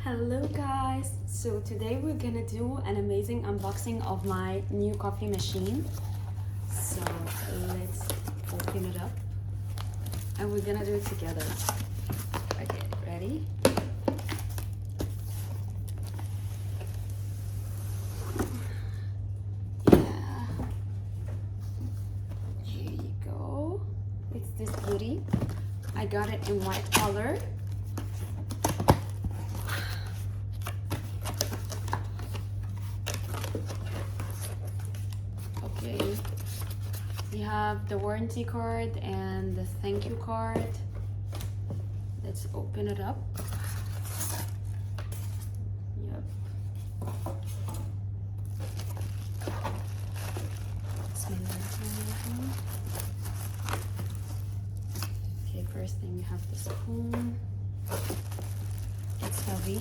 Hello guys, so today we're gonna do an amazing unboxing of my new coffee machine. So let's open it up and we're gonna do it together. Okay, ready? Yeah, here you go. It's this beauty. I got it in white color. Okay, we have the warranty card and the thank you card. Let's open it up. Yep. Okay, first thing we have the spoon. It's heavy.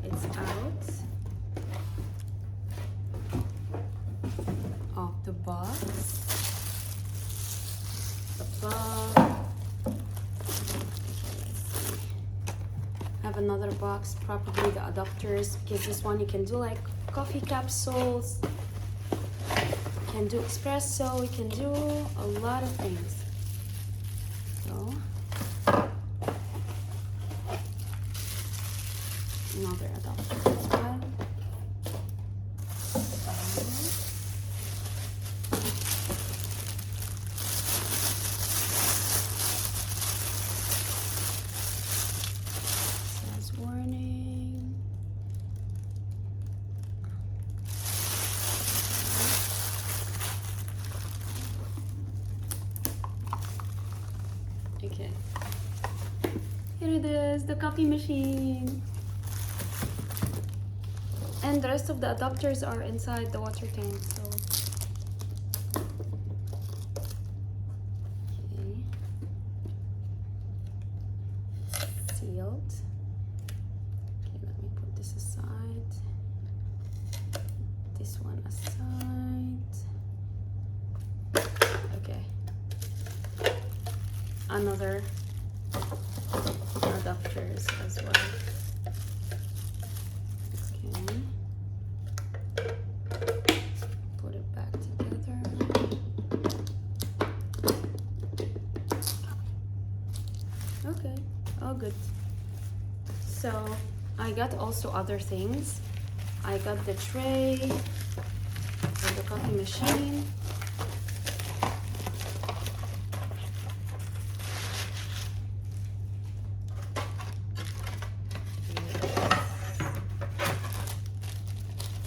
It's out of the box. The plug. I have another box, probably the adapters, because this one you can do like coffee capsules, you can do espresso, you can do a lot of things. So another adapter as well. Says warning. Okay. Here it is, the coffee machine. And the rest of the adapters are inside the water tank, so okay. Sealed. Okay, let me put this aside. This one aside. Okay. Another adapters as well. Put it back together. Okay, all good. So I got also other things. I got the tray for the coffee machine.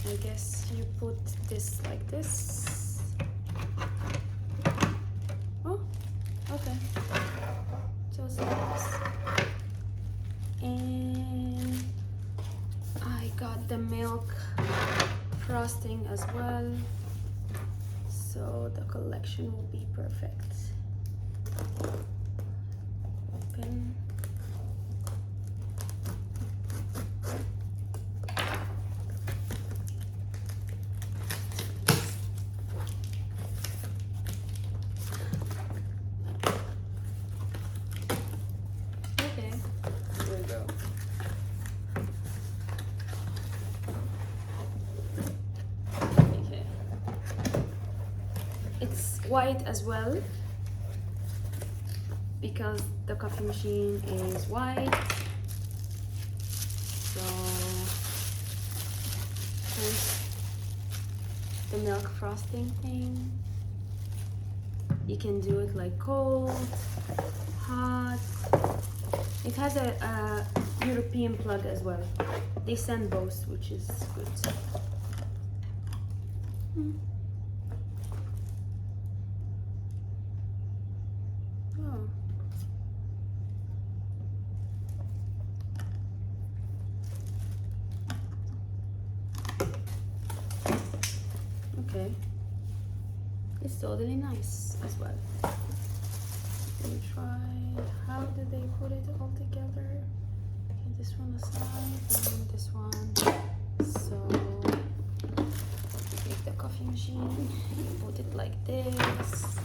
I guess you put this like this. Oh, okay. Just like this. And I got the milk frosting as well. So the collection will be perfect. Open. It's white as well because the coffee machine is white. So first the milk frosting thing. You can do it like cold, hot. It has a European plug as well. They send both, which is good. Oh. Okay. It's totally nice as well. Let me try. How do they put it all together? Okay, this one aside and this one. So take the coffee machine, you put it like this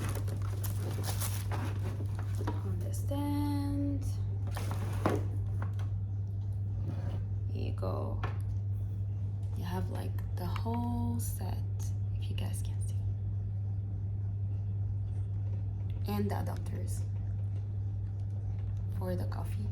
on the stand. Here you go. You have like the whole set, if you guys can see, and the adapters for the coffee.